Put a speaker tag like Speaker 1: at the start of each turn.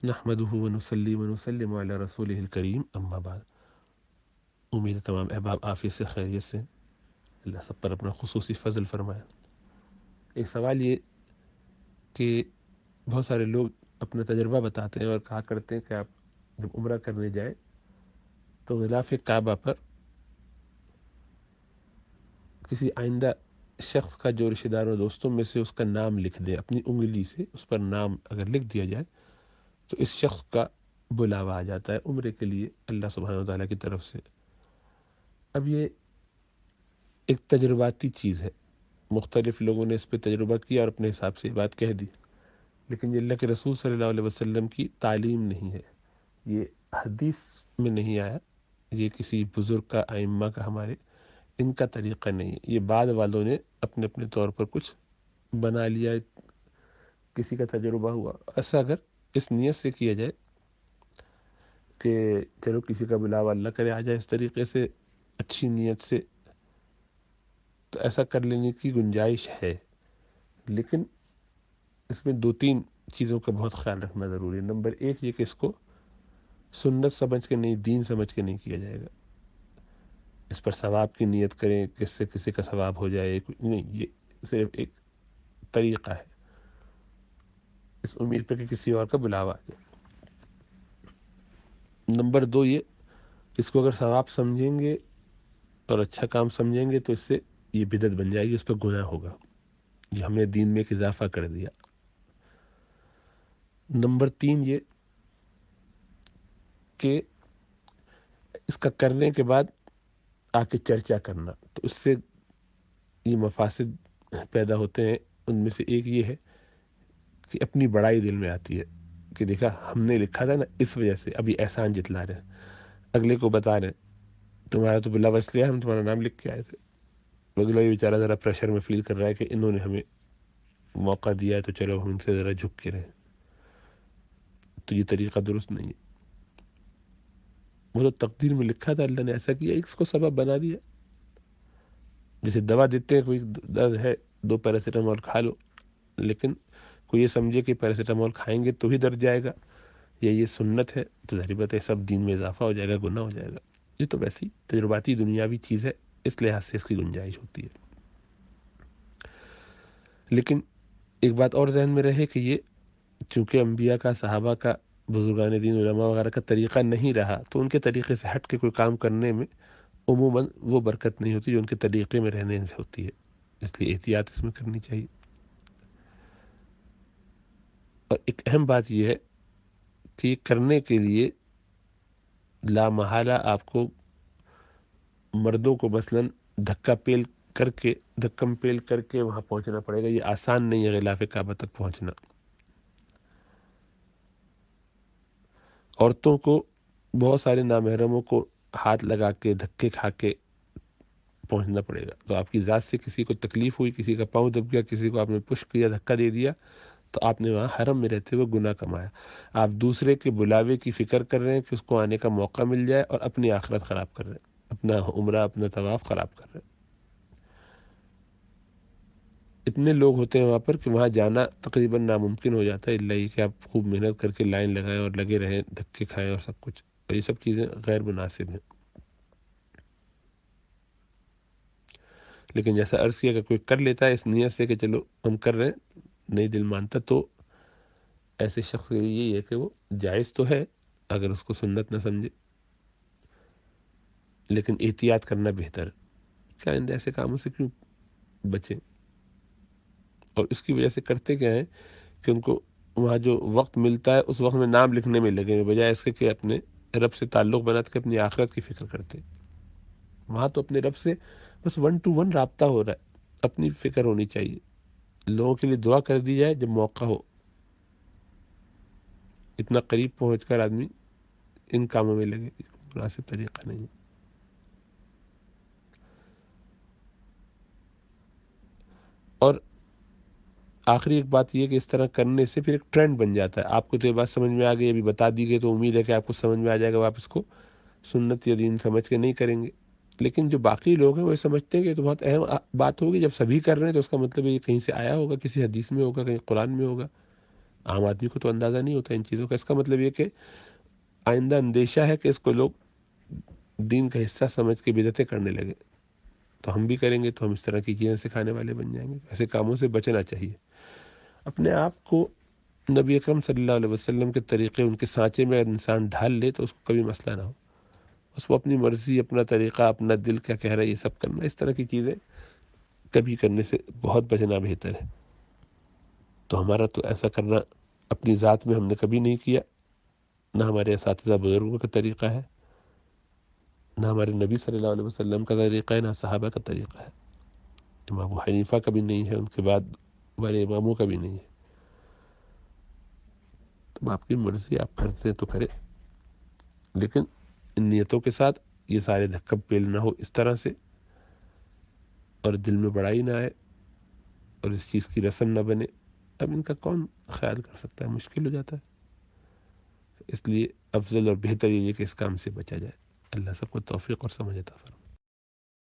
Speaker 1: نحمدہ ونصلی ونسلم علی رسولہ الکریم، اما بعد۔ امید ہے تمام احباب عافیت سے خیریت سے، اللہ سب پر اپنا خصوصی فضل فرمائے۔ ایک سوال یہ کہ بہت سارے لوگ اپنا تجربہ بتاتے ہیں اور کہا کرتے ہیں کہ آپ جب عمرہ کرنے جائیں تو غلاف کعبہ پر کسی آئندہ شخص کا جو رشتہ داروں دوستوں میں سے اس کا نام لکھ دیں، اپنی انگلی سے اس پر نام اگر لکھ دیا جائے تو اس شخص کا بلاوا آ جاتا ہے عمرے کے لیے اللہ سبحانہ و تعالیٰ کی طرف سے۔ اب یہ ایک تجرباتی چیز ہے، مختلف لوگوں نے اس پہ تجربہ کیا اور اپنے حساب سے یہ بات کہہ دی، لیکن یہ اللہ کے رسول صلی اللہ علیہ وسلم کی تعلیم نہیں ہے، یہ حدیث میں نہیں آیا، یہ کسی بزرگ کا، ائمہ کا، ہمارے ان کا طریقہ نہیں ہے، یہ بعد والوں نے اپنے اپنے طور پر کچھ بنا لیا، کسی کا تجربہ ہوا۔ ایسا اگر اس نیت سے کیا جائے کہ چلو کسی کا بلاوا اللہ کرے آ جائے اس طریقے سے، اچھی نیت سے، تو ایسا کر لینے کی گنجائش ہے، لیکن اس میں دو تین چیزوں کا بہت خیال رکھنا ضروری ہے۔ نمبر ایک یہ کہ اس کو سنت سمجھ کے نہیں، دین سمجھ کے نہیں کیا جائے گا، اس پر ثواب کی نیت کریں کہ اس سے کسی کا ثواب ہو جائے، نہیں، یہ صرف ایک طریقہ ہے اس امید پہ کہ کسی اور کا بلاوا آ جائے۔ نمبر دو یہ، اس کو اگر ثواب سمجھیں گے اور اچھا کام سمجھیں گے تو اس سے یہ بدعت بن جائے گی، اس پہ گناہ ہوگا، یہ ہم نے دین میں ایک اضافہ کر دیا۔ نمبر تین یہ کہ اس کا کرنے کے بعد آ کے چرچا کرنا، تو اس سے یہ مفاسد پیدا ہوتے ہیں۔ ان میں سے ایک یہ ہے کہ اپنی بڑائی دل میں آتی ہے کہ دیکھا ہم نے لکھا تھا نا، اس وجہ سے ابھی احسان جتلا رہے ہیں، اگلے کو بتا رہے ہیں تمہارا تو بلا بس لیا، ہم تمہارا نام لکھ کے آئے تھے۔ اگلا یہ بیچارہ ذرا پریشر میں فیل کر رہا ہے کہ انہوں نے ہمیں موقع دیا ہے تو چلو ہم ان سے ذرا جھک کے رہیں، تو یہ طریقہ درست نہیں ہے۔ وہ تو تقدیر میں لکھا تھا، اللہ نے ایسا کیا، اس کو سبب بنا دیا۔ جیسے دوا دیتے ہیں، کوئی درد ہے 2 پیراسیٹامول کھا لو، لیکن کوئی یہ سمجھے کہ پیراسیٹامول کھائیں گے تو ہی درد جائے گا، یا یہ سنت ہے، تو ظاہر بات ہے سب دین میں اضافہ ہو جائے گا، گناہ ہو جائے گا۔ یہ تو ویسی تجرباتی دنیاوی چیز ہے، اس لحاظ سے اس کی گنجائش ہوتی ہے۔ لیکن ایک بات اور ذہن میں رہے کہ یہ چونکہ انبیاء کا، صحابہ کا، بزرگان دین، علماء وغیرہ کا طریقہ نہیں رہا، تو ان کے طریقے سے ہٹ کے کوئی کام کرنے میں عموماً وہ برکت نہیں ہوتی جو ان کے طریقے میں رہنے سے ہوتی ہے، اس لیے احتیاط اس میں کرنی چاہیے۔ اور ایک اہم بات یہ ہے کہ یہ کرنے کے لیے لا محالہ آپ کو مردوں کو مثلاً دھکم پیل کر کے وہاں پہنچنا پڑے گا، یہ آسان نہیں ہے غلاف کعبہ تک پہنچنا۔ عورتوں کو بہت سارے نامحرموں کو ہاتھ لگا کے، دھکے کھا کے پہنچنا پڑے گا، تو آپ کی ذات سے کسی کو تکلیف ہوئی، کسی کا پاؤں دب گیا، کسی کو آپ نے پش کیا، دھکا دے دیا، تو آپ نے وہاں حرم میں رہتے ہوئے گناہ کمایا۔ آپ دوسرے کے بلاوے کی فکر کر رہے ہیں کہ اس کو آنے کا موقع مل جائے، اور اپنی آخرت خراب کر رہے ہیں، اپنا عمرہ، اپنا طواف خراب کر رہے ہیں۔ اتنے لوگ ہوتے ہیں وہاں پر کہ وہاں جانا تقریباً ناممکن ہو جاتا ہے، الا یہ کہ آپ خوب محنت کر کے لائن لگائیں اور لگے رہیں، دھکے کھائیں اور سب کچھ، اور یہ سب چیزیں غیر مناسب ہیں۔ لیکن جیسا عرض کیا کہ کوئی کر لیتا ہے اس نیت سے کہ چلو ہم کر رہے ہیں، نہیں دل مانتا، تو ایسے شخص کے لیے یہ ہے کہ وہ جائز تو ہے اگر اس کو سنت نہ سمجھے، لیکن احتیاط کرنا بہتر ہے۔ کیا آئندہ ایسے کاموں سے کیوں بچیں؟ اور اس کی وجہ سے کرتے کیا ہیں کہ ان کو وہاں جو وقت ملتا ہے اس وقت میں نام لکھنے میں لگے ہیں، بجائے اس کے کہ اپنے رب سے تعلق بنا کے اپنی آخرت کی فکر کرتے ہیں۔ وہاں تو اپنے رب سے بس 1 to 1 رابطہ ہو رہا ہے، اپنی فکر ہونی چاہیے، لوگوں کے لیے دعا کر دی جائے جب موقع ہو۔ اتنا قریب پہنچ کر آدمی ان کاموں میں لگے، مناسب طریقہ نہیں ہے۔ اور آخری ایک بات یہ کہ اس طرح کرنے سے پھر ایک ٹرینڈ بن جاتا ہے، آپ کو تو یہ بات سمجھ میں آ گئی، ابھی بتا دی گئی، تو امید ہے کہ آپ کو سمجھ میں آ جائے گا، آپ اس کو سنت یا دین سمجھ کے نہیں کریں گے۔ لیکن جو باقی لوگ ہیں وہ سمجھتے ہیں کہ یہ تو بہت اہم بات ہوگی، جب سبھی کر رہے ہیں تو اس کا مطلب یہ کہیں سے آیا ہوگا، کسی حدیث میں ہوگا، کہیں قرآن میں ہوگا، عام آدمی کو تو اندازہ نہیں ہوتا ان چیزوں کا. اس کا مطلب یہ کہ آئندہ اندیشہ ہے کہ اس کو لوگ دین کا حصہ سمجھ کے بدعتیں کرنے لگے، تو ہم بھی کریں گے تو ہم اس طرح کی چیزیں سکھانے والے بن جائیں گے. ایسے کاموں سے بچنا چاہیے. اپنے آپ کو نبی اکرم صلی اللہ علیہ وسلم کے طریقے، ان کے سانچے میں اگر انسان ڈھال لے تو اس کو کبھی مسئلہ نہ ہو. اس کو اپنی مرضی، اپنا طریقہ، اپنا دل کیا کہہ رہا ہے یہ سب کرنا، اس طرح کی چیزیں کبھی کرنے سے بہت بچنا بہتر ہے. تو ہمارا تو ایسا کرنا اپنی ذات میں ہم نے کبھی نہیں کیا، نہ ہمارے اساتذہ بزرگوں کا طریقہ ہے، نہ ہمارے نبی صلی اللہ علیہ وسلم کا طریقہ ہے، نہ صحابہ کا طریقہ ہے. امام ابو حنیفہ کا بھی نہیں ہے، ان کے بعد ہمارے اماموں کا بھی نہیں ہے. تو آپ کی مرضی، آپ کرتے ہیں تو کرے، لیکن ان نیتوں کے ساتھ یہ سارے دھکم پیل نہ ہو اس طرح سے، اور دل میں بڑائی نہ آئے، اور اس چیز کی رسم نہ بنے. اب ان کا کون خیال کر سکتا ہے، مشکل ہو جاتا ہے. اس لیے افضل اور بہتر یہ ہے کہ اس کام سے بچا جائے. اللہ سب کو توفیق اور سمجھ عطا فرمائے.